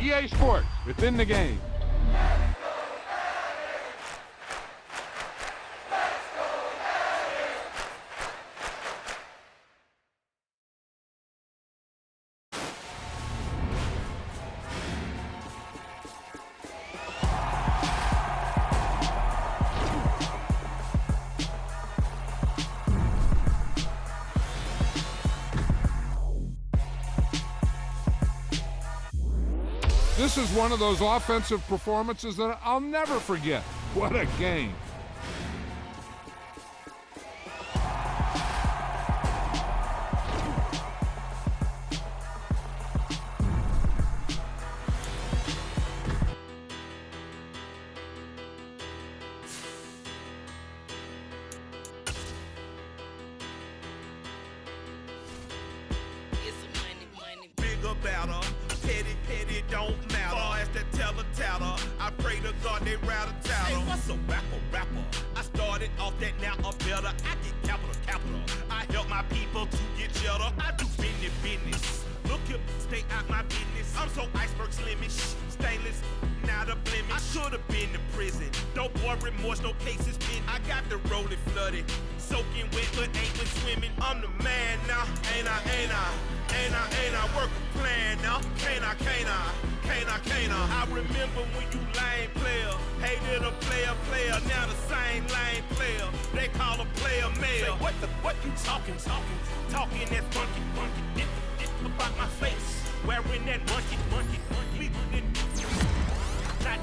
EA Sports. It's in the game. This is one of those offensive performances that I'll never forget. What a game. Bigger battle. Petty don't matter. Far as the teller, I pray to God they rattle tattle. Hey, what's a rapper? I started off that, now I'm better. I get capital. I help my people to get cheddar. I do business. Look here, stay out my business. I'm so iceberg slimish, stainless, not a blemish. I should've been to prison. No boy remorse, no cases pinned. I got the rolling flooded, soaking wet, but ain't been swimming. I'm the man now, ain't I? Work a plan now, can't I? I remember when you lame player, hated a player, now the same lame player. They call a player male. Say, what you talking that funky, get about my face, wearing that monkey. We not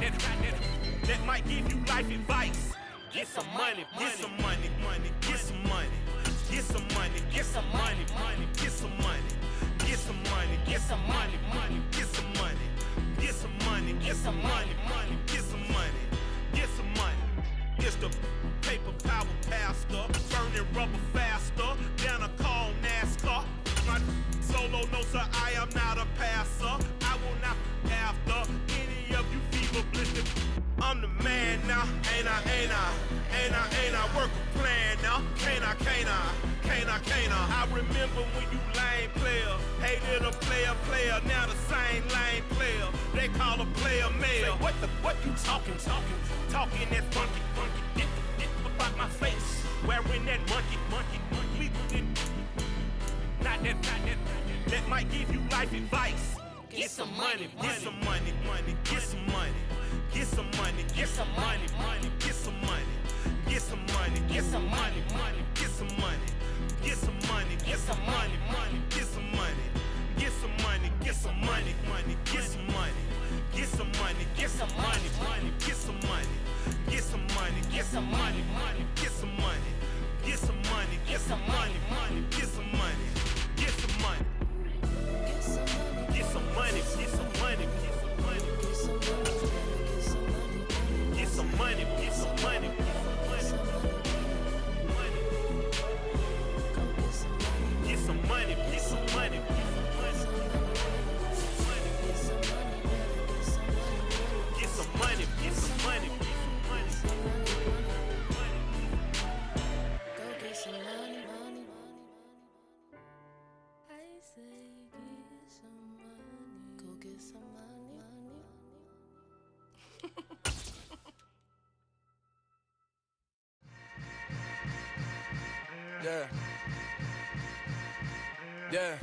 that might give you life advice. Get some money. It's the paper power pastor, burning rubber faster than a call NASCAR. My solo notes are I am not a passer. I will not after any of you fever blistered. I'm the man now, ain't I? Work a plan now, can't I? I remember when you lame player, hated a player, now the same lame player. They call a player male. Say, what you talking that funky, get about my face, wearing that monkey. We not that might give you life advice. Get some money. Yeah.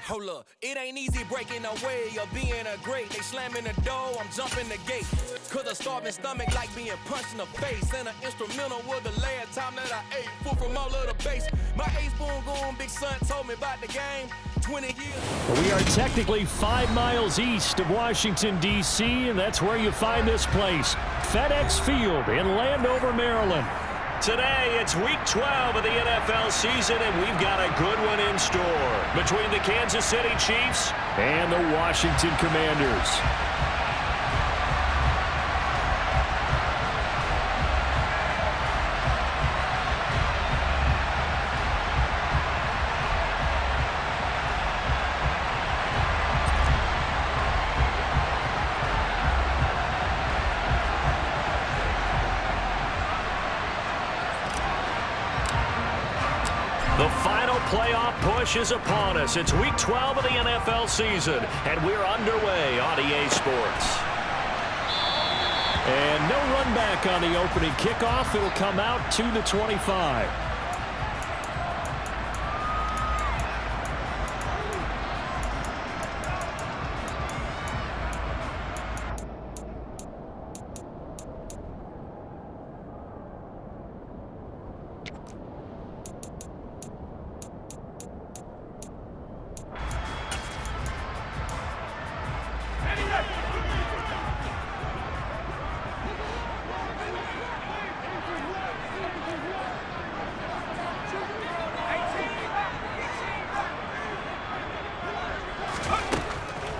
Hold up, it ain't easy breaking away or being a great. They slamming the door, I'm jumping the gate. Cause a starving stomach like being punched in the face. And an instrumental was the last time that I ate. Full from all of the bass. My A-spoon going, big son told me about the game. 20 years. We are technically 5 miles east of Washington, D.C., and that's where you find this place. FedEx Field in Landover, Maryland. Today, it's Week 12 of the NFL season, and we've got a good one in store between the Kansas City Chiefs and the Washington Commanders. The final playoff push is upon us. It's Week 12 of the NFL season, and we're underway on EA Sports. And no run back on the opening kickoff. It'll come out to the 25.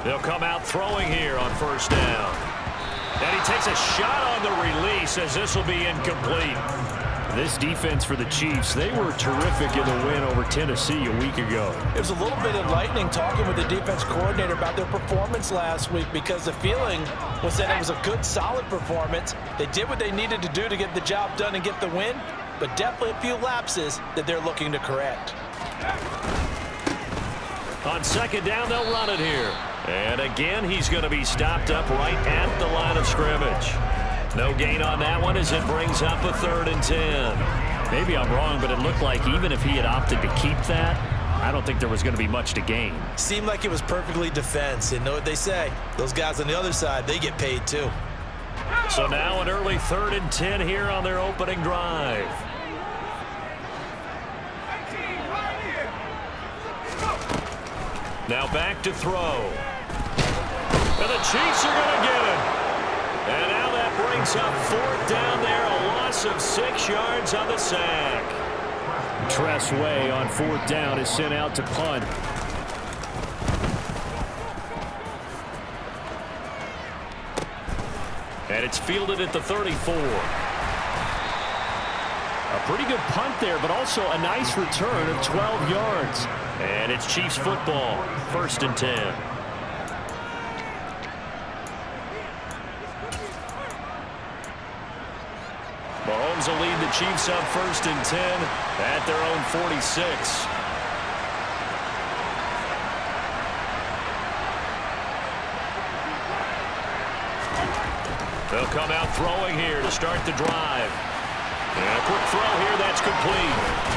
They'll come out throwing here on first down. And he takes a shot on the release as this will be incomplete. This defense for the Chiefs, they were terrific in the win over Tennessee a week ago. It was a little bit enlightening talking with the defense coordinator about their performance last week, because the feeling was that it was a good, solid performance. They did what they needed to do to get the job done and get the win, but definitely a few lapses that they're looking to correct. On second down, they'll run it here. And again, he's going to be stopped up right at the line of scrimmage. No gain on that one as it brings up a 3rd and 10. Maybe I'm wrong, but it looked like even if he had opted to keep that, I don't think there was going to be much to gain. Seemed like it was perfectly defense. And know what they say? Those guys on the other side, they get paid too. So now an early 3rd and 10 here on their opening drive. Now back to throw. And the Chiefs are going to get it. And now that brings up 4th down there, a loss of 6 yards on the sack. Tress Way on 4th down is sent out to punt. And it's fielded at the 34. A pretty good punt there, but also a nice return of 12 yards. And it's Chiefs football, 1st and 10. Mahomes will lead the Chiefs up 1st and 10 at their own 46. They'll come out throwing here to start the drive. And a quick throw here, that's complete.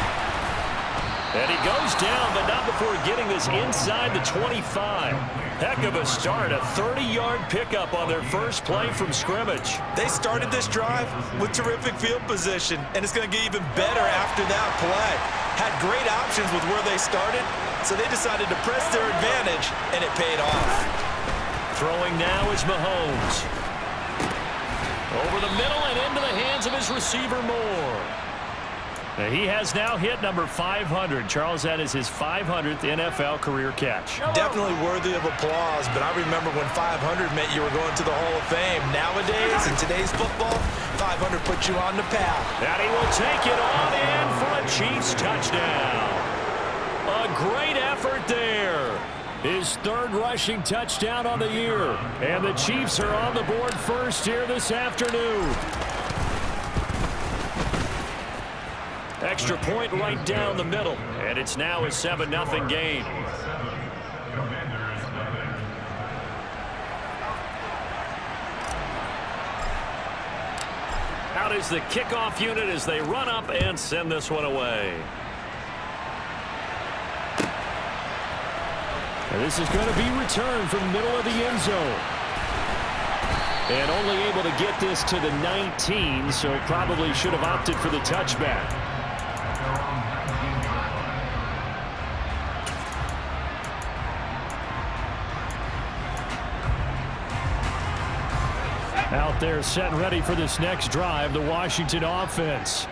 And he goes down, but not before getting this inside the 25. Heck of a start, a 30-yard pickup on their first play from scrimmage. They started this drive with terrific field position, and it's going to get even better after that play. Had great options with where they started, so they decided to press their advantage, and it paid off. Throwing now is Mahomes. Over the middle and into the hands of his receiver Moore. And he has now hit number 500. Charles, that is his 500th NFL career catch. Definitely worthy of applause, but I remember when 500 meant you were going to the Hall of Fame. Nowadays, in today's football, 500 puts you on the path. And he will take it on in for a Chiefs touchdown. A great effort there. His 3rd rushing touchdown on the year. And the Chiefs are on the board first here this afternoon. Extra point right down the middle. And it's now a 7-0 game. Out is the kickoff unit as they run up and send this one away. And this is going to be returned from the middle of the end zone. And only able to get this to the 19, so probably should have opted for the touchback. Out there set and ready for this next drive, the Washington offense.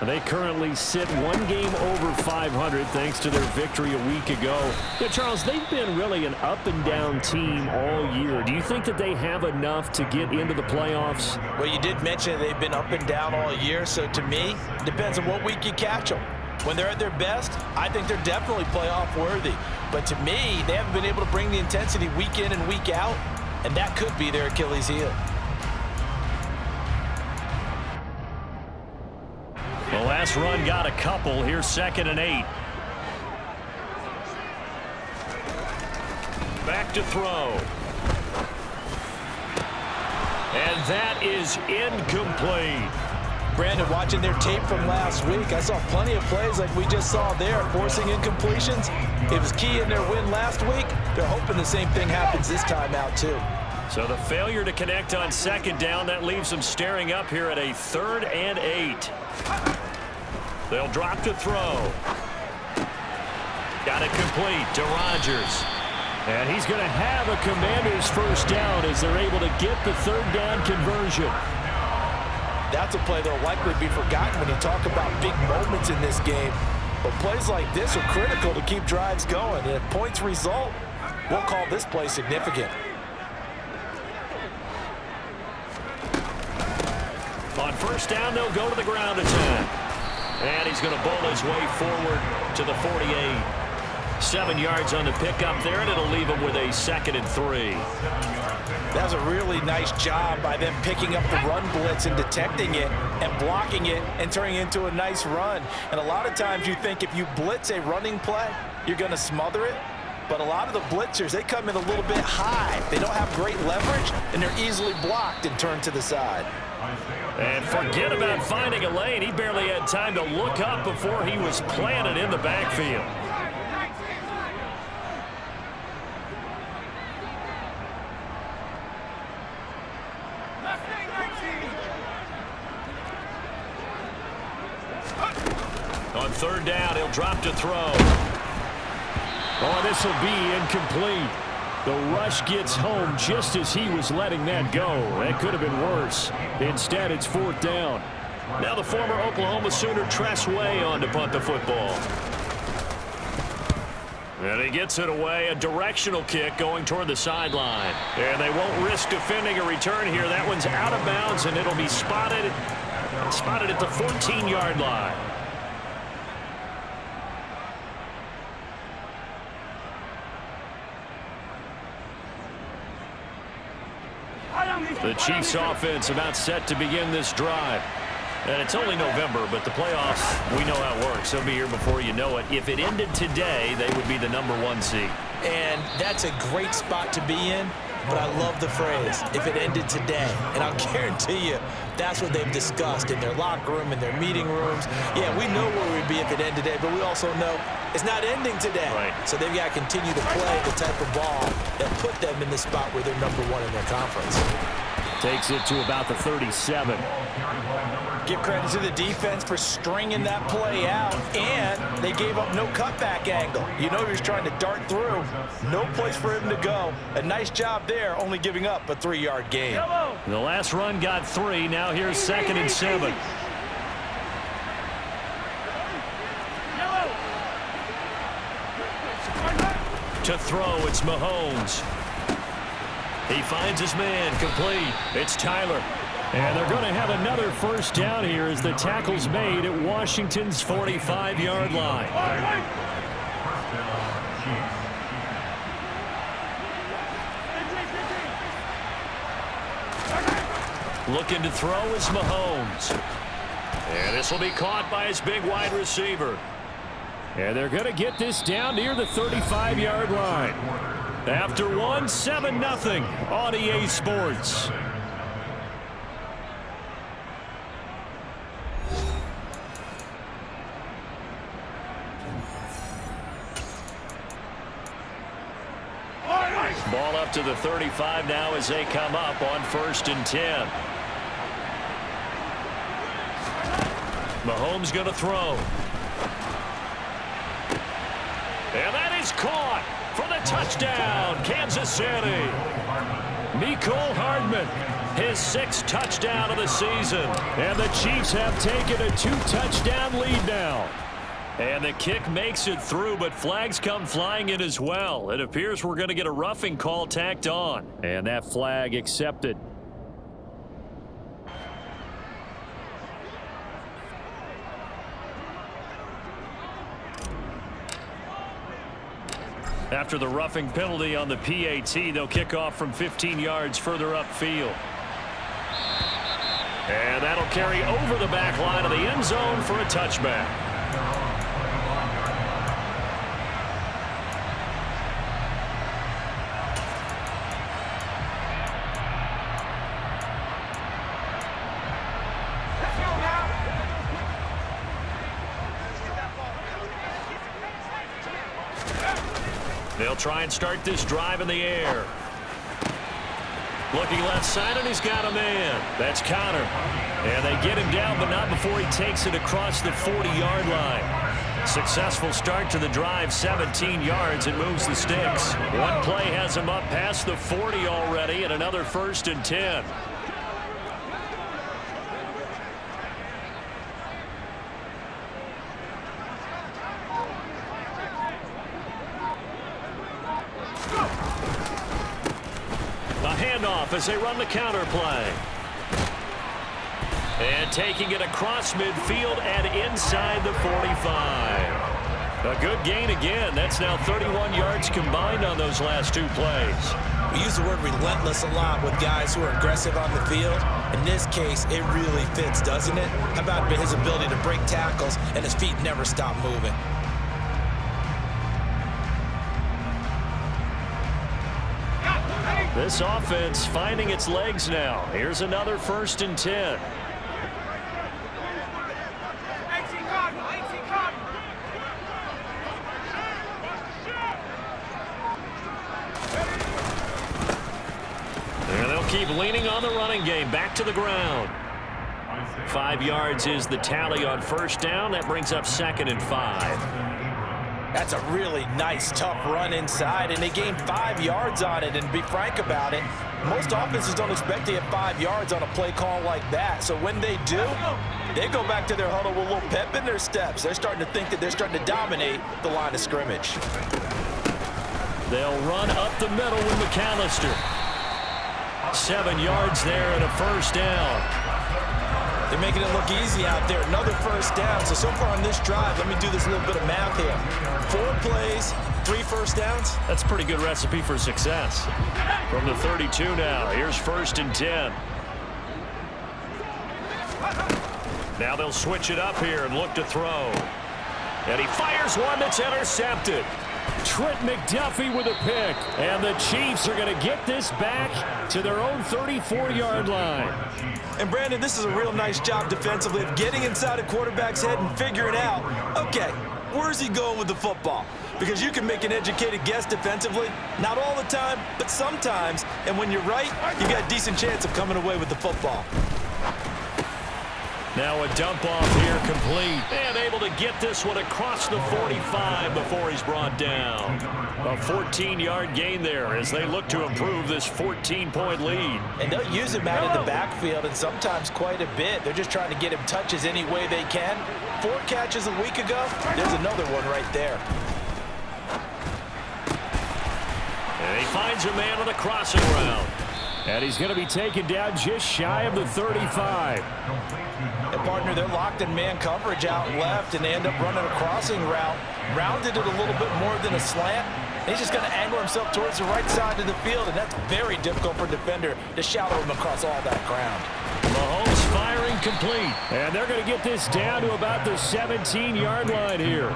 They currently sit 1 game over 500 thanks to their victory a week ago. Yeah, Charles, they've been really an up-and-down team all year. Do you think that they have enough to get into the playoffs? Well, you did mention they've been up and down all year, so to me, it depends on what week you catch them. When they're at their best, I think they're definitely playoff worthy. But to me, they haven't been able to bring the intensity week in and week out, and that could be their Achilles heel. The last run got a couple. Here's 2nd and 8. Back to throw. And that is incomplete. Brandon, watching their tape from last week, I saw plenty of plays like we just saw there, forcing incompletions. It was key in their win last week. They're hoping the same thing happens this time out, too. So the failure to connect on second down, that leaves them staring up here at a 3rd and 8. They'll drop to throw. Got it complete to Rodgers. And he's going to have a Commanders first down as they're able to get the 3rd down conversion. That's a play that will likely be forgotten when you talk about big moments in this game. But plays like this are critical to keep drives going. And if points result, we'll call this play significant. On first down, they'll go to the ground attack. And he's going to bowl his way forward to the 48. 7 yards on the pickup there, and it'll leave him with a 2nd and 3. That was a really nice job by them picking up the run blitz and detecting it and blocking it and turning it into a nice run. And a lot of times you think if you blitz a running play, you're going to smother it. But a lot of the blitzers, they come in a little bit high. They don't have great leverage, and they're easily blocked and turned to the side. And forget about finding a lane. He barely had time to look up before he was planted in the backfield. On 3rd down, he'll drop to throw. Oh, this will be incomplete. The rush gets home just as he was letting that go. That could have been worse. Instead, it's 4th down. Now the former Oklahoma Sooner Tress Way on to punt the football. And he gets it away. A directional kick going toward the sideline. And they won't risk defending a return here. That one's out of bounds, and it'll be spotted at the 14-yard line. The Chiefs offense about set to begin this drive. And it's only November, but the playoffs, we know how it works. They'll be here before you know it. If it ended today, they would be the #1 seed. And that's a great spot to be in, but I love the phrase, if it ended today. And I'll guarantee you, that's what they've discussed in their locker room, in their meeting rooms. Yeah, we know where we'd be if it ended today, but we also know it's not ending today. Right. So they've got to continue to play the type of ball that put them in the spot where they're #1 in their conference. Takes it to about the 37. Give credit to the defense for stringing that play out, and they gave up no cutback angle. You know he was trying to dart through. No place for him to go. A nice job there, only giving up a 3-yard gain. The last run got 3. Now here's 2nd and 7. To throw, it's Mahomes. He finds his man, complete. It's Tyler. And they're going to have another first down here as the tackle's made at Washington's 45-yard line. Looking to throw is Mahomes. And this will be caught by his big wide receiver. And they're going to get this down near the 35-yard line. After 7-0 on EA Sports. Ball up to the 35 now as they come up on 1st and 10. Mahomes going to throw. And that is caught for the touchdown, Kansas City. Mecole Hardman, his 6th touchdown of the season. And the Chiefs have taken a 2-touchdown lead now. And the kick makes it through, but flags come flying in as well. It appears we're going to get a roughing call tacked on. And that flag accepted. After the roughing penalty on the PAT, they'll kick off from 15 yards further upfield. And that'll carry over the back line of the end zone for a touchback. They'll try and start this drive in the air. Looking left side, and he's got a man. That's Connor. And they get him down, but not before he takes it across the 40-yard line. Successful start to the drive, 17 yards, and moves the sticks. One play has him up past the 40 already, and another 1st and 10. Handoff as they run the counter play. And taking it across midfield and inside the 45. A good gain again. That's now 31 yards combined on those last 2 plays. We use the word relentless a lot with guys who are aggressive on the field. In this case, it really fits, doesn't it? How about his ability to break tackles and his feet never stop moving? This offense finding its legs now. Here's another 1st and 10. And they'll keep leaning on the running game. Back to the ground. 5 yards is the tally on 1st down. That brings up 2nd and 5. That's a really nice, tough run inside, and they gained 5 yards on it. And to be frank about it, most offenses don't expect to get 5 yards on a play call like that. So when they do, they go back to their huddle with a little pep in their steps. They're starting to think that they're starting to dominate the line of scrimmage. They'll run up the middle with McAllister. 7 yards there and a 1st down. They're making it look easy out there. Another 1st down. So far on this drive, let me do this little bit of math here. 4 plays, 3 1st downs. That's a pretty good recipe for success. From the 32 now, here's 1st and 10. Now they'll switch it up here and look to throw. And he fires one that's intercepted. Trent McDuffie with a pick. And the Chiefs are going to get this back to their own 34-yard line. And, Brandon, this is a real nice job defensively of getting inside a quarterback's head and figuring out, okay, where's he going with the football? Because you can make an educated guess defensively, not all the time, but sometimes. And when you're right, you got a decent chance of coming away with the football. Now a dump off here complete. And able to get this one across the 45 before he's brought down. A 14-yard gain there as they look to improve this 14-point lead. And they'll use him out in the backfield, and sometimes quite a bit. They're just trying to get him touches any way they can. 4 catches a week ago. There's another one right there. And he finds a man on the crossing route. And he's going to be taken down just shy of the 35. And, partner, they're locked in man coverage out left, and they end up running a crossing route. Rounded it a little bit more than a slant. He's just going to angle himself towards the right side of the field, and that's very difficult for a defender to shadow him across all that ground. Mahomes firing complete. And they're going to get this down to about the 17-yard line here.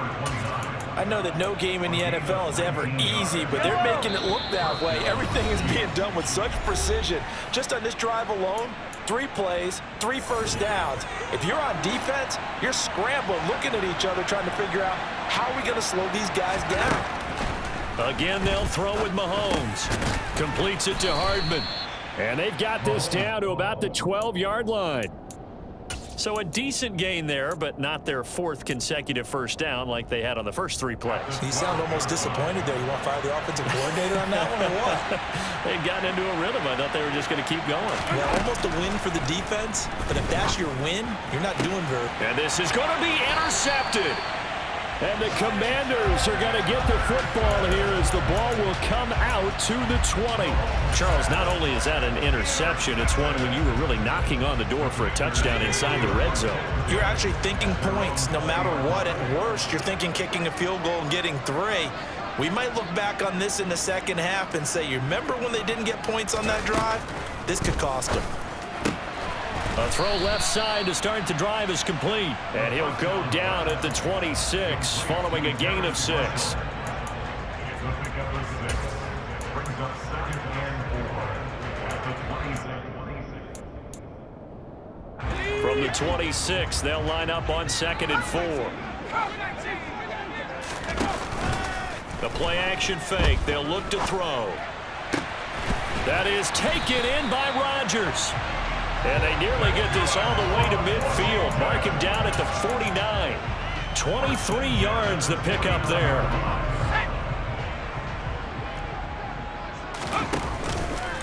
I know that no game in the NFL is ever easy, but they're making it look that way. Everything is being done with such precision. Just on this drive alone, 3 plays, 3 1st downs. If you're on defense, you're scrambling, looking at each other, trying to figure out how are we going to slow these guys down. Again, they'll throw with Mahomes. Completes it to Hardman. And they've got this down to about the 12-yard line. So a decent gain there, but not their 4th consecutive 1st down like they had on the first 3 plays. You sound almost disappointed there. You want to fire the offensive coordinator on that one or what? They'd gotten into a rhythm. I thought they were just going to keep going. Yeah, almost a win for the defense, but if that's your win, you're not doing very well. And this is going to be intercepted. And the Commanders are going to get the football here as the ball will come out to the 20. Charles, not only is that an interception, it's one when you were really knocking on the door for a touchdown inside the red zone. You're actually thinking points no matter what. At worst, you're thinking kicking a field goal and getting 3. We might look back on this in the second half and say, you remember when they didn't get points on that drive? This could cost them. A throw left side to start the drive is complete. And he'll go down at the 26 following a gain of 6. From the 26, they'll line up on 2nd and 4. The play action fake. They'll look to throw. That is taken in by Rodgers. And they nearly get this all the way to midfield. Mark him down at the 49. 23 yards the pickup there.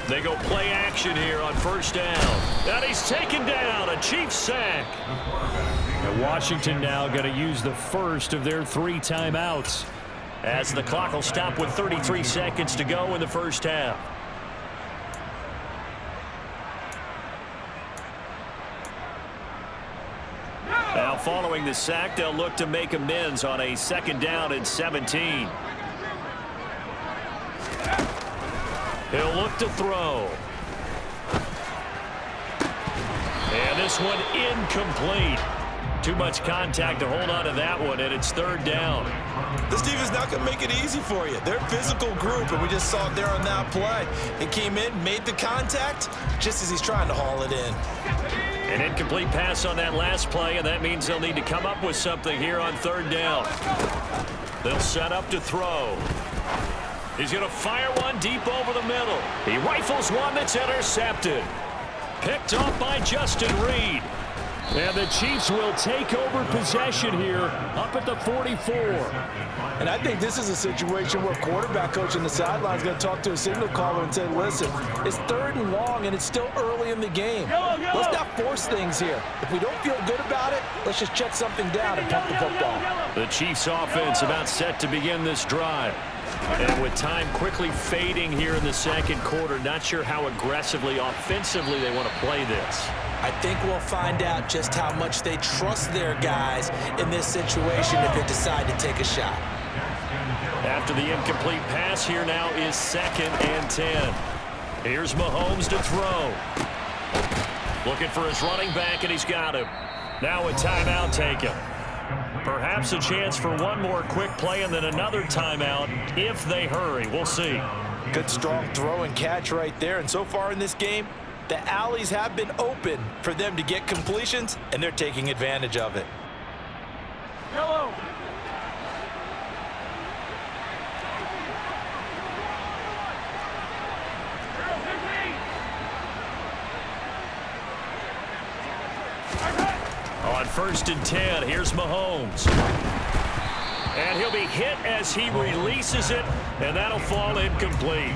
They go play action here on first down. And he's taken down. A Chiefs sack. And Washington now going to use the first of their 3 timeouts, as the clock will stop with 33 seconds to go in the first half. Now following the sack, they'll look to make amends on a 2nd down and 17. He'll look to throw. And this one incomplete. Too much contact to hold on to that one, and it's 3rd down. This defense not going to make it easy for you. They're a physical group, and we just saw it there on that play. He came in, made the contact, just as he's trying to haul it in. An incomplete pass on that last play, and that means they'll need to come up with something here on 3rd down. They'll set up to throw. He's going to fire one deep over the middle. He rifles one that's intercepted. Picked off by Justin Reed. And the Chiefs will take over possession here up at the 44. And I think this is a situation where quarterback coach on the sideline is going to talk to a signal caller and say, listen, it's 3rd and long, and it's still early in the game. Let's not force things here. If we don't feel good about it, let's just check something down and pump the football. The Chiefs offense about set to begin this drive. And with time quickly fading here in the 2nd quarter, not sure how aggressively, offensively they want to play this. I think we'll find out just how much they trust their guys in this situation if they decide to take a shot. After the incomplete pass, here now is 2nd and 10. Here's Mahomes to throw. Looking for his running back, and he's got him. Now a timeout taken. Perhaps a chance for one more quick play and then another timeout if they hurry. We'll see. Good strong throw and catch right there. And so far in this game, the alleys have been open for them to get completions, and they're taking advantage of it. Hello. On 1st and 10, here's Mahomes. And he'll be hit as he releases it, and that'll fall incomplete.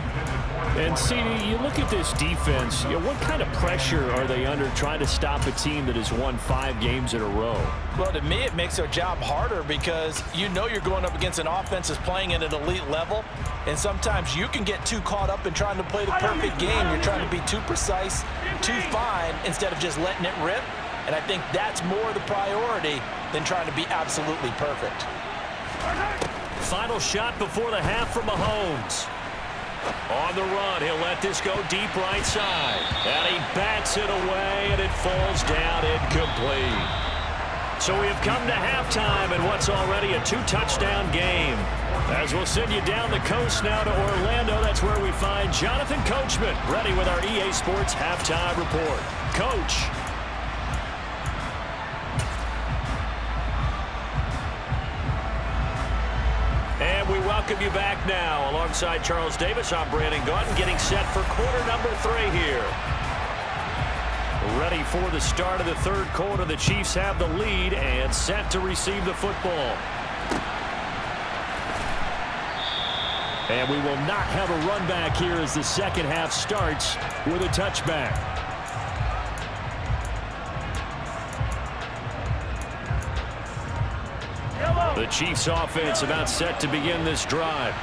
And, CD, you look at this defense, what kind of pressure are they under trying to stop a team that has won 5 games in a row? Well, to me, it makes their job harder because you know you're going up against an offense that's playing at an elite level, and sometimes you can get too caught up in trying to play the perfect game. You're trying to be too precise, too fine, instead of just letting it rip. And I think that's more the priority than trying to be absolutely perfect. Final shot before the half for Mahomes. On the run, he'll let this go deep right side. And he bats it away, and it falls down incomplete. So we have come to halftime in what's already a 2-touchdown game. As we'll send you down the coast now to Orlando, that's where we find Jonathan Coachman, ready with our EA Sports Halftime Report. Coach. And we welcome you back now. Alongside Charles Davis, I'm Brandon Gaudin, getting set for quarter number 3 here. Ready for the start of the 3rd quarter. The Chiefs have the lead and set to receive the football. And we will not have a run back here as the 2nd half starts with a touchback. The Chiefs offense about set to begin this drive.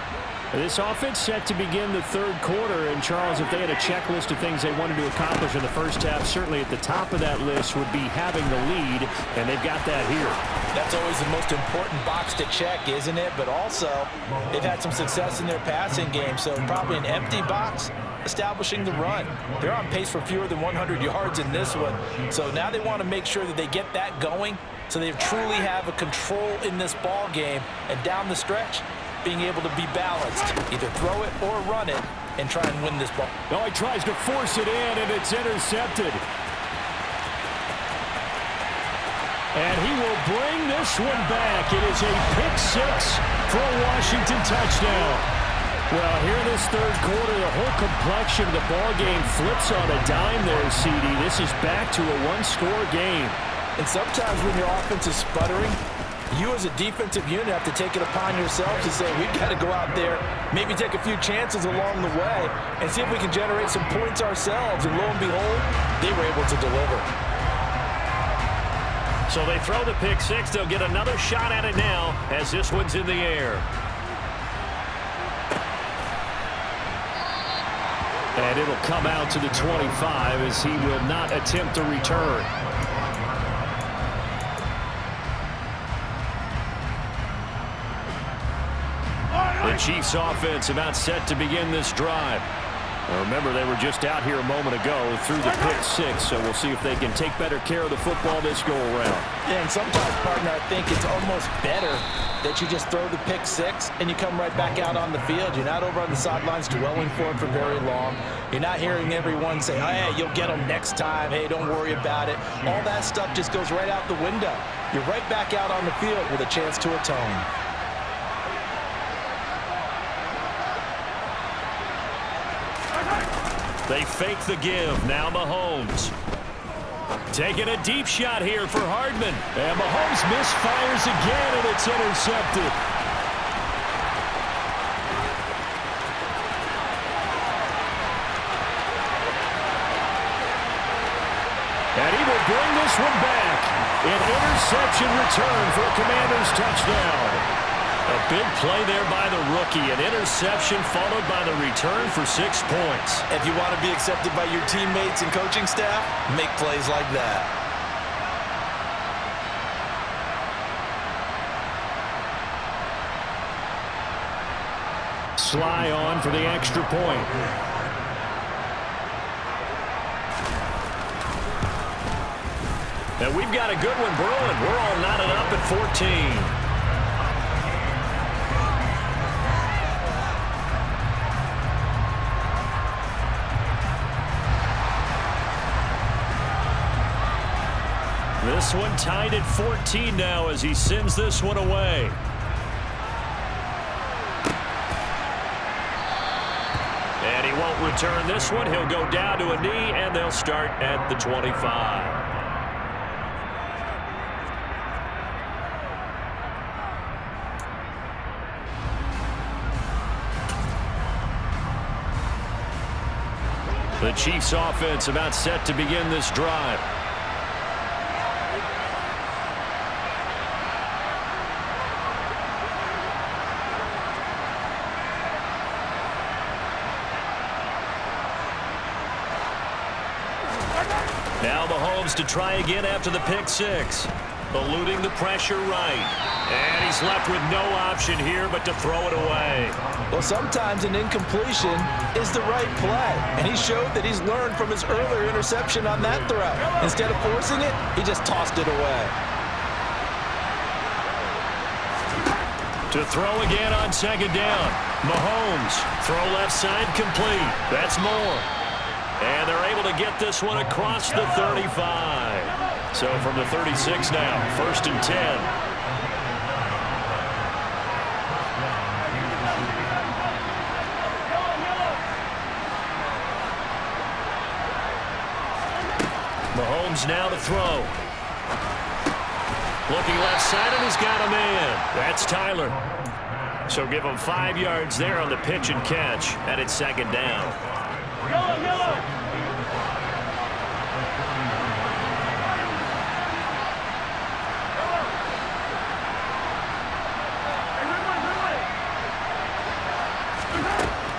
This offense set to begin the 3rd quarter. And, Charles, if they had a checklist of things they wanted to accomplish in the first half, certainly at the top of that list would be having the lead, and they've got that here. That's always the most important box to check, isn't it? But also, they've had some success in their passing game, so probably an empty box establishing the run. They're on pace for fewer than 100 yards in this one. So now they want to make sure that they get that going so they truly have a control in this ball game, and down the stretch, being able to be balanced, either throw it or run it, and try and win this ball. Oh, he tries to force it in, and it's intercepted. And he will bring this one back. It is a pick six for a Washington touchdown. Well, here in this third quarter, the whole complexion of the ball game flips on a dime there, CD. This is back to a one-score game. And sometimes when your offense is sputtering, you as a defensive unit have to take it upon yourselves to say, we've got to go out there, maybe take a few chances along the way, and see if we can generate some points ourselves. And lo and behold, they were able to deliver. So they throw the pick six. They'll get another shot at it now as this one's in the air. And it'll come out to the 25 as he will not attempt to return. The Chiefs offense about set to begin this drive. Now remember, they were just out here a moment ago through the pick six, so we'll see if they can take better care of the football this go-around. Yeah, and sometimes, partner, I think it's almost better that you just throw the pick six and you come right back out on the field. You're not over on the sidelines dwelling for it for very long. You're not hearing everyone say, oh, hey, you'll get them next time. Hey, don't worry about it. All that stuff just goes right out the window. You're right back out on the field with a chance to atone. They fake the give. Now Mahomes. Taking a deep shot here for Hardman. And Mahomes misfires again, and it's intercepted. And he will bring this one back. An interception return for a Commanders touchdown. A big play there by the rookie. An interception followed by the return for 6 points. If you want to be accepted by your teammates and coaching staff, make plays like that. Sly on for the extra point. And we've got a good one brewing. We're all knotted up at 14. This one tied at 14 now as he sends this one away. And he won't return this one. He'll go down to a knee, and they'll start at the 25. The Chiefs offense about set to begin this drive. Now Mahomes to try again after the pick six. Eluding the pressure right. And he's left with no option here but to throw it away. Well, sometimes an incompletion is the right play. And he showed that he's learned from his earlier interception on that throw. Instead of forcing it, he just tossed it away. To throw again on second down. Mahomes, throw left side complete. That's more. And they're able to get this one across the 35. So from the 36 now, 1st and 10. Mahomes now to throw. Looking left side, and he's got a man. That's Tyler. So give him 5 yards there on the pitch and catch, and it's second down.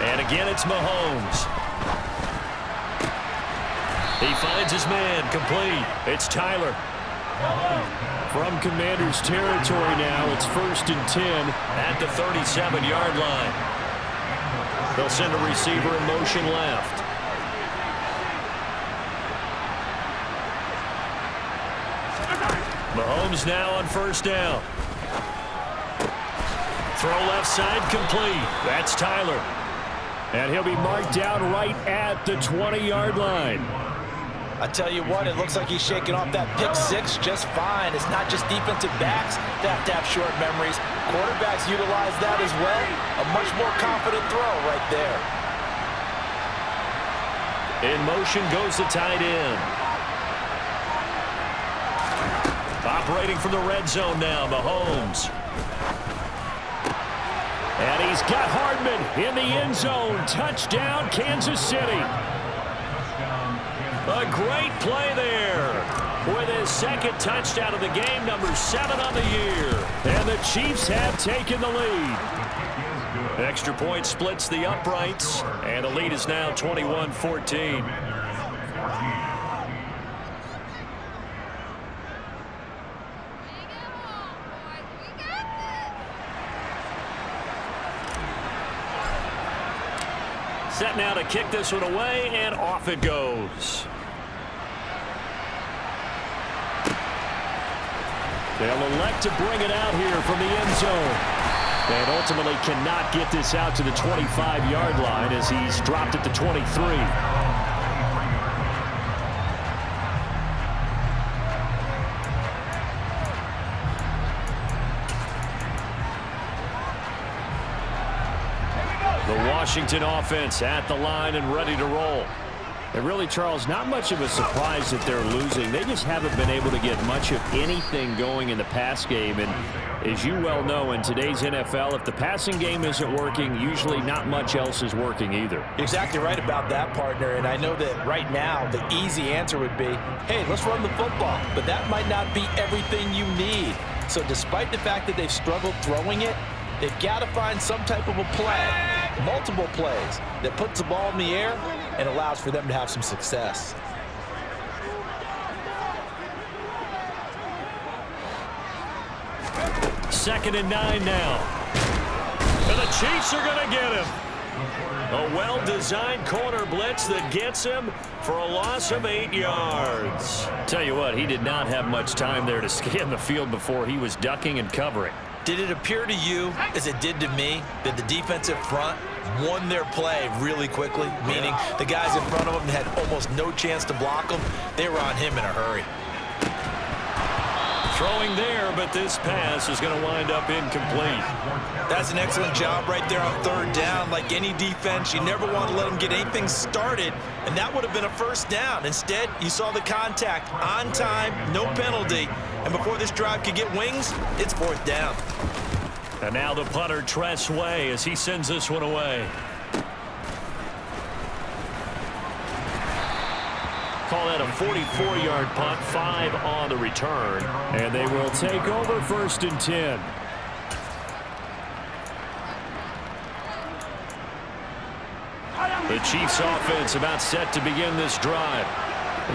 And again, it's Mahomes. He finds his man, complete. It's Tyler. From Commanders territory now, it's 1st and 10 at the 37-yard line. They'll send a receiver in motion left. Mahomes now on 1st down. Throw left side complete. That's Tyler. And he'll be marked down right at the 20-yard line. I tell you what, it looks like he's shaking off that pick six just fine. It's not just defensive backs that have to have short memories. Quarterbacks utilize that as well. A much more confident throw right there. In motion goes the tight end. Operating from the red zone now, Mahomes. And he's got Hardman in the end zone. Touchdown, Kansas City. A great play there with his second touchdown of the game, number 7 on the year. And the Chiefs have taken the lead. Extra point splits the uprights, and the lead is now 21-14. Set now to kick this one away, and off it goes. They'll elect to bring it out here from the end zone. And ultimately cannot get this out to the 25-yard line as he's dropped at the 23. The Washington offense at the line and ready to roll. And really, Charles, not much of a surprise that they're losing. They just haven't been able to get much of anything going in the pass game. And as you well know, in today's NFL, if the passing game isn't working, usually not much else is working either. You're exactly right about that, partner. And I know that right now the easy answer would be, hey, let's run the football. But that might not be everything you need. So despite the fact that they've struggled throwing it, they've got to find some type of a plan, multiple plays, that puts the ball in the air and allows for them to have some success. Second and 9 now. And the Chiefs are going to get him. A well-designed corner blitz that gets him for a loss of 8 yards. Tell you what, he did not have much time there to scan the field before he was ducking and covering. Did it appear to you, as it did to me, that the defensive front won their play really quickly? Meaning the guys in front of them had almost no chance to block them. They were on him in a hurry. Throwing there, but this pass is going to wind up incomplete. That's an excellent job right there on third down. Like any defense, you never want to let them get anything started, and that would have been a first down. Instead, you saw the contact on time, no penalty, and before this drive could get wings, it's fourth down. And now the punter, Tress Way, as he sends this one away. Call that a 44-yard punt, 5 on the return. And they will take over 1st and 10. The Chiefs offense about set to begin this drive.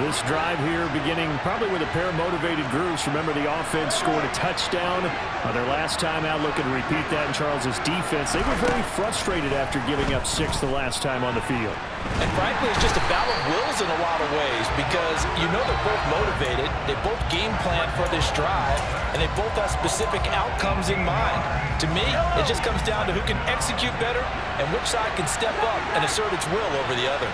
This drive here beginning probably with a pair of motivated groups. Remember, the offense scored a touchdown on their last time out. Looking to repeat that in Charles's defense. They were very frustrated after giving up 6 the last time on the field. And frankly, it's just a battle of wills in a lot of ways because you know they're both motivated. They both game plan for this drive, and they both have specific outcomes in mind. To me, it just comes down to who can execute better and which side can step up and assert its will over the other.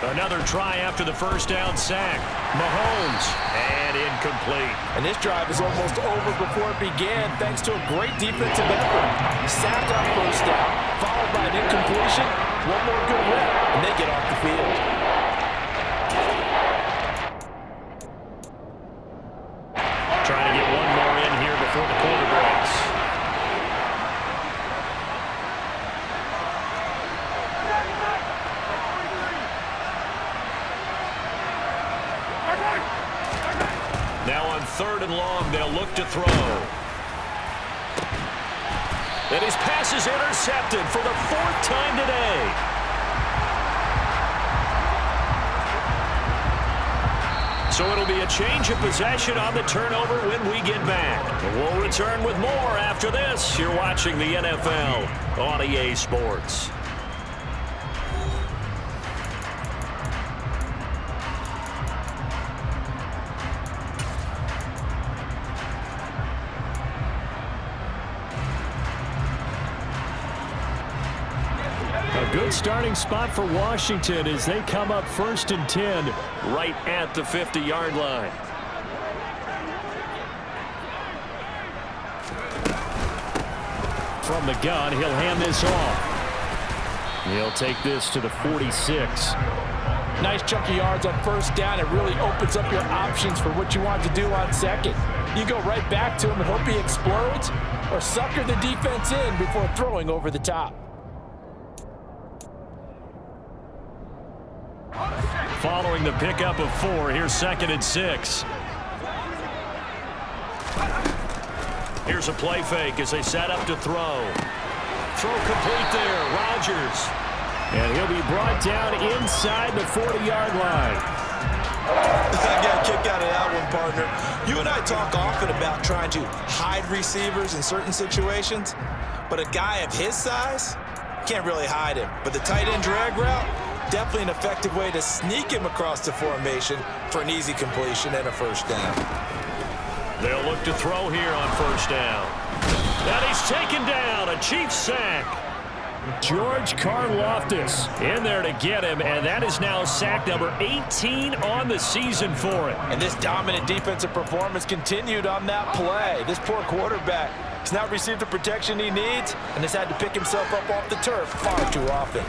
Another try after the first down sack. Mahomes, and incomplete. And this drive is almost over before it began thanks to a great defensive effort. Sack on first down, followed by an incompletion. One more good rep, and they get off the field. Trying to get one more in here before the quarter breaks. Now on 3rd and long, they'll look to throw. And his pass is intercepted for the 4th time today. So it'll be a change of possession on the turnover when we get back. We'll return with more after this. You're watching the NFL on EA Sports. good starting spot for Washington as they come up 1st and 10 right at the 50-yard line. From the gun, he'll hand this off. He'll take this to the 46. Nice chunk of yards on 1st down. It really opens up your options for what you want to do on 2nd. You go right back to him and hope he explodes, or sucker the defense in before throwing over the top. Following the pickup of 4, here's 2nd and 6. Here's a play fake as they set up to throw. Throw complete there, Rodgers. And he'll be brought down inside the 40-yard line. I got a kick out of that one, partner. You and I talk often about trying to hide receivers in certain situations, but a guy of his size can't really hide him. But the tight end drag route, definitely an effective way to sneak him across the formation for an easy completion and a 1st down. They'll look to throw here on 1st down. And he's taken down, a Chiefs sack. George Karlaftis in there to get him, and that is now sack number 18 on the season for him. And this dominant defensive performance continued on that play. This poor quarterback has not received the protection he needs and has had to pick himself up off the turf far too often.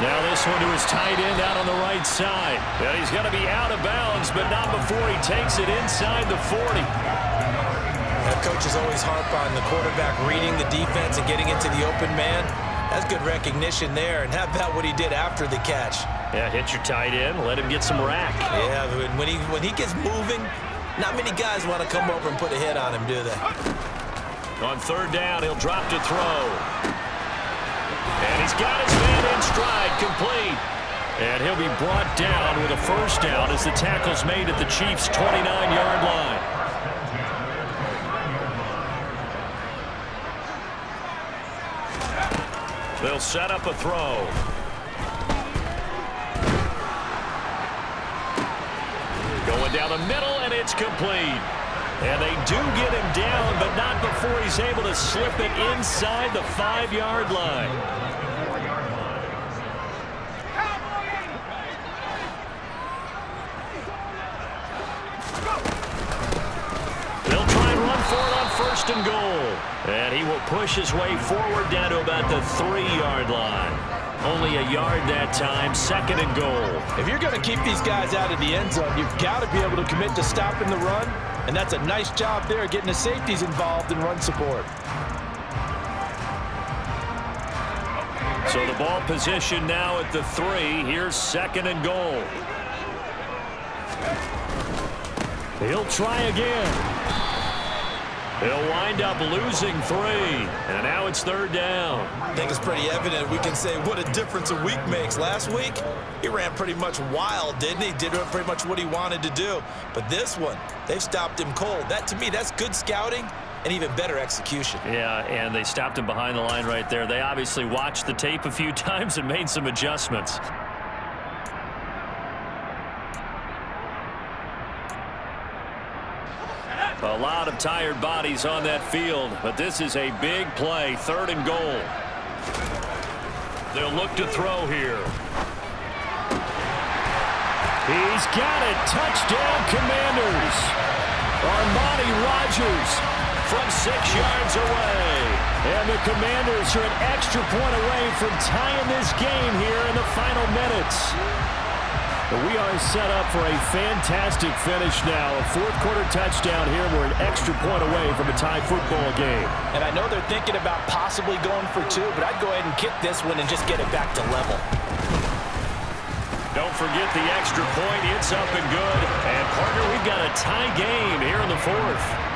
Now this one to his tight end out on the right side. Well, he's going to be out of bounds, but not before he takes it inside the 40. Coaches always harp on the quarterback reading the defense and getting into the open man. That's good recognition there. And how about what he did after the catch? Yeah, hit your tight end, let him get some rack. Yeah, when he gets moving, not many guys want to come over and put a hit on him, do they? On 3rd down, he'll drop to throw. And he's got his man in stride, complete. And he'll be brought down with a 1st down as the tackle's made at the Chiefs' 29-yard line. They'll set up a throw. Going down the middle, and it's complete. And they do get him down, but not before he's able to slip it inside the 5-yard line. They'll try and run for it on 1st and goal. And he will push his way forward down to about the 3-yard line. Only a yard that time, 2nd and goal. If you're going to keep these guys out of the end zone, you've got to be able to commit to stopping the run. And that's a nice job there, getting the safeties involved in run support. So the ball position now at the 3. Here's 2nd and goal. He'll try again. He'll wind up losing 3. And now it's 3rd down. I think it's pretty evident. We can say what a difference a week makes. Last week, he ran pretty much wild, didn't he? Did pretty much what he wanted to do. But this one, they've stopped him cold. That, to me, that's good scouting and even better execution. Yeah, and they stopped him behind the line right there. They obviously watched the tape a few times and made some adjustments. A lot of tired bodies on that field, but this is a big play, 3rd and goal. They'll look to throw here. He's got it. Touchdown, Commanders. Armani Rodgers from 6 yards away. And the Commanders are an extra point away from tying this game here in the final minutes. But we are set up for a fantastic finish now. A 4th-quarter touchdown here. We're an extra point away from a tie football game. And I know they're thinking about possibly going for 2, but I'd go ahead and kick this one and just get it back to level. Don't forget the extra point. It's up and good. And, partner, we've got a tie game here in the 4th.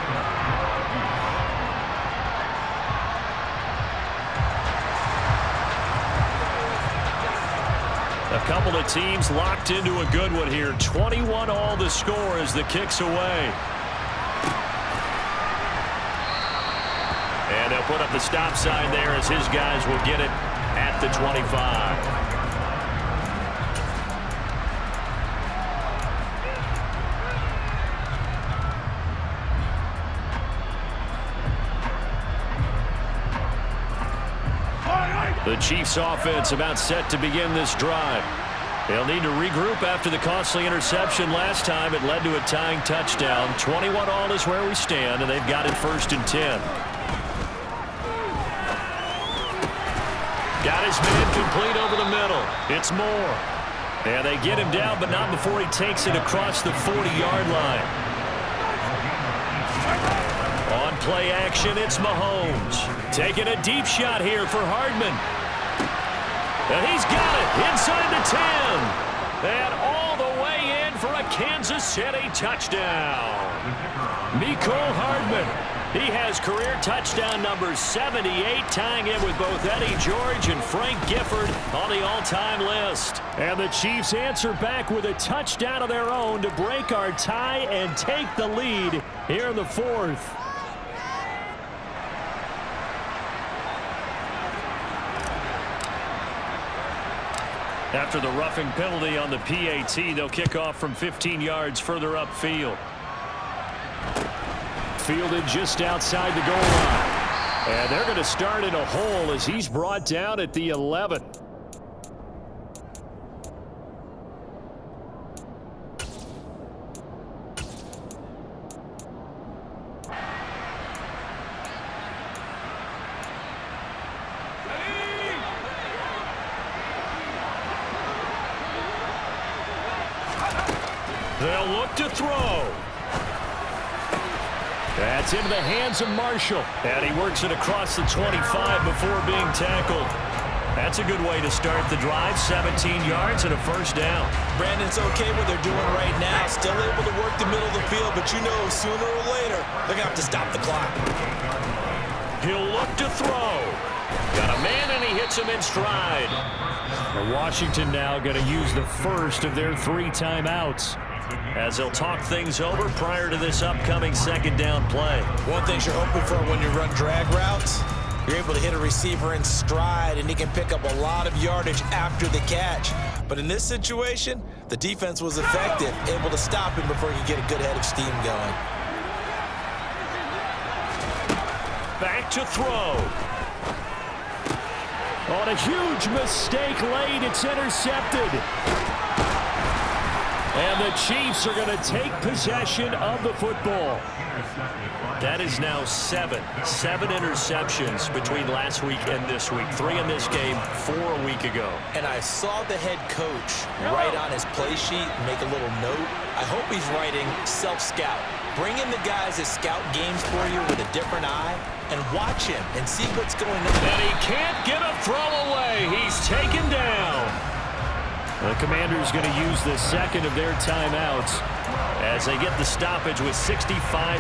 A couple of teams locked into a good one here. 21 all the score as the kick's away. And they'll put up the stop sign there as his guys will get it at the 25. The Chiefs offense about set to begin this drive. They'll need to regroup after the costly interception last time. It led to a tying touchdown. 21-all is where we stand, and they've got it 1st and 10. Got his man complete over the middle. It's Moore. And they get him down, but not before he takes it across the 40-yard line. On play action, it's Mahomes. Taking a deep shot here for Hardman. And he's got it inside the 10. And all the way in for a Kansas City touchdown. Mecole Hardman. He has career touchdown number 78, tying it with both Eddie George and Frank Gifford on the all-time list. And the Chiefs answer back with a touchdown of their own to break our tie and take the lead here in the 4th. After the roughing penalty on the PAT, they'll kick off from 15 yards further upfield. Fielded just outside the goal line. And they're going to start in a hole as he's brought down at the 11. They'll look to throw. That's into the hands of Marshall. And he works it across the 25 before being tackled. That's a good way to start the drive. 17 yards and a 1st down. Brandon's okay what they're doing right now. Still able to work the middle of the field, but you know sooner or later they're going to have to stop the clock. He'll look to throw. Got a man and he hits him in stride. And Washington now going to use the first of their 3 timeouts, as they'll talk things over prior to this upcoming 2nd down play. One thing you're hoping for when you run drag routes, you're able to hit a receiver in stride, and he can pick up a lot of yardage after the catch. But in this situation, the defense was effective, able to stop him before he could get a good head of steam going. Back to throw. On a huge mistake late, it's intercepted. And the Chiefs are going to take possession of the football. That is now 7 interceptions between last week and this week. 3 in this game, 4 a week ago. And I saw the head coach write on his play sheet, make a little note. I hope he's writing self-scout. Bring in the guys that scout games for you with a different eye and watch him and see what's going on. And he can't get a throw away. He's taken down. The Commanders going to use the 2nd of their timeouts as they get the stoppage with 65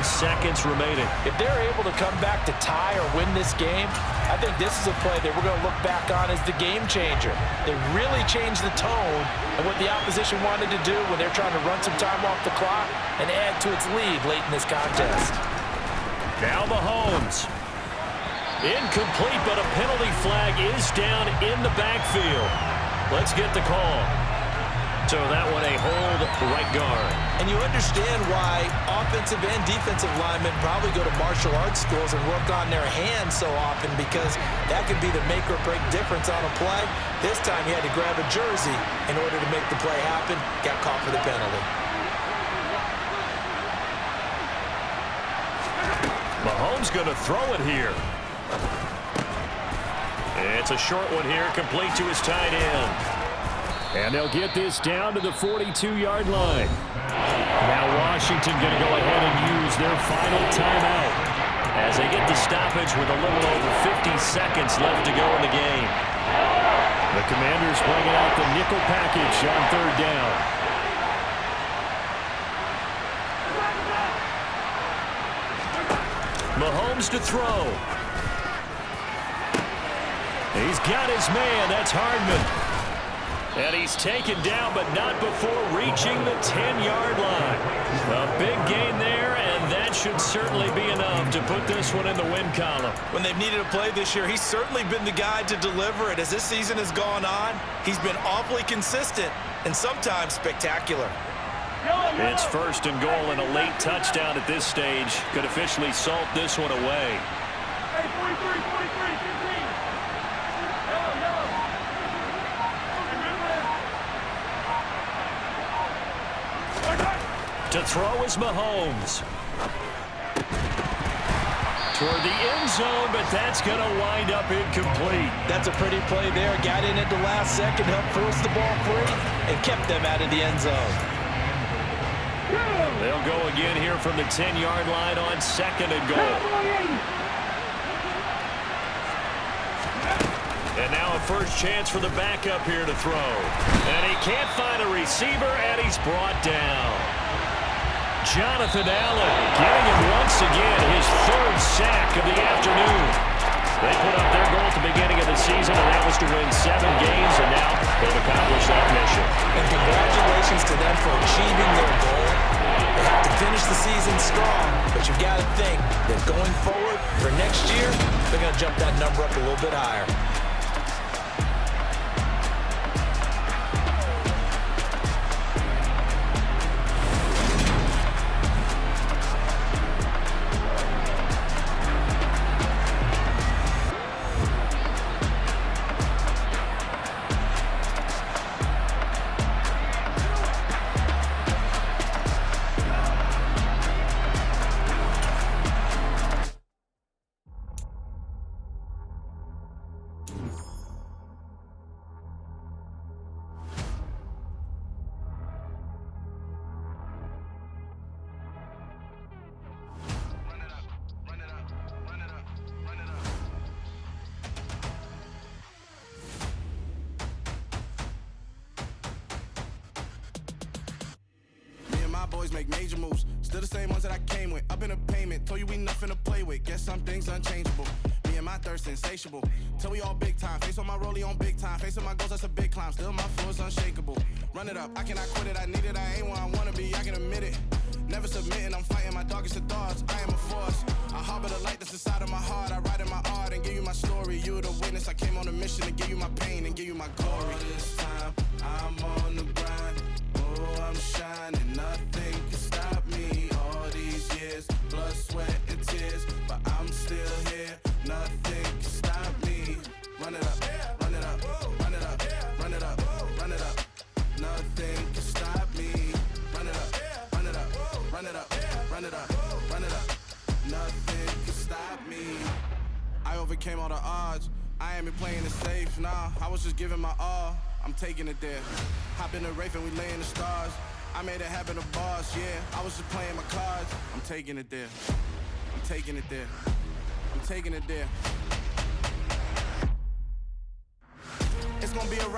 seconds remaining. If they're able to come back to tie or win this game, I think this is a play that we're going to look back on as the game changer. They really changed the tone of what the opposition wanted to do when they're trying to run some time off the clock and add to its lead late in this contest. Now Mahomes. Incomplete, but a penalty flag is down in the backfield. Let's get the call. So that one a hold right guard. And you understand why offensive and defensive linemen probably go to martial arts schools and work on their hands so often, because that could be the make or break difference on a play. This time he had to grab a jersey in order to make the play happen. Got caught for the penalty. Mahomes going to throw it here. It's a short one here, complete to his tight end. And they'll get this down to the 42-yard line. Now Washington going to go ahead and use their final timeout as they get the stoppage with a little over 50 seconds left to go in the game. The Commanders bringing out the nickel package on 3rd down. Mahomes to throw. He's got his man. That's Hardman. And he's taken down, but not before reaching the 10-yard line. A big gain there, and that should certainly be enough to put this one in the win column. When they've needed a play this year, he's certainly been the guy to deliver it. As this season has gone on, he's been awfully consistent and sometimes spectacular. It's 1st and goal, and a late touchdown at this stage could officially salt this one away. To throw is Mahomes. Toward the end zone, but that's going to wind up incomplete. That's a pretty play there. Got in at the last second, helped force the ball free, and kept them out of the end zone. They'll go again here from the 10-yard line on 2nd and goal. And now a first chance for the backup here to throw. And he can't find a receiver, and he's brought down. Jonathan Allen getting him once again, his 3rd sack of the afternoon. They put up their goal at the beginning of the season, and that was to win 7 games, and now they've accomplished that mission. And congratulations to them for achieving their goal. They have to finish the season strong, but you've got to think that going forward for next year, they're going to jump that number up a little bit higher. Boys make major moves, still the same ones that I came with. Up in a payment, told you we nothing to play with. Guess some things unchangeable. Me and my thirst insatiable. Till we all big time. Face on my rollie on big time. Facing my goals, that's a big climb. Still my flow is unshakable. Run it up, I cannot quit it. I need it, I ain't where I wanna be. I can admit it. Never submitting, I'm fighting my darkest of thoughts. I am a force. I harbor the light that's inside of my heart. I write in my art and give you my story. You are the witness. I came on a mission to give you my pain and give you my glory. All this time, I'm on the grind. Oh, I'm shining. Nothing can stop me. All these years, blood, sweat, and tears. But I'm still here. Nothing can stop me. Run it up, run it up, run it up, run it up, run it up. Nothing can stop me. Run it up, run it up, run it up, run it up, run it up. Nothing can stop me. I overcame all the odds. I ain't been playing it safe, nah. I was just giving my all. I'm taking it there. Hop in the Wraith and we lay in the stars. I made it happen to bars, yeah. I was just playing my cards. I'm taking it there. I'm taking it there. I'm taking it there. It's gonna be alright.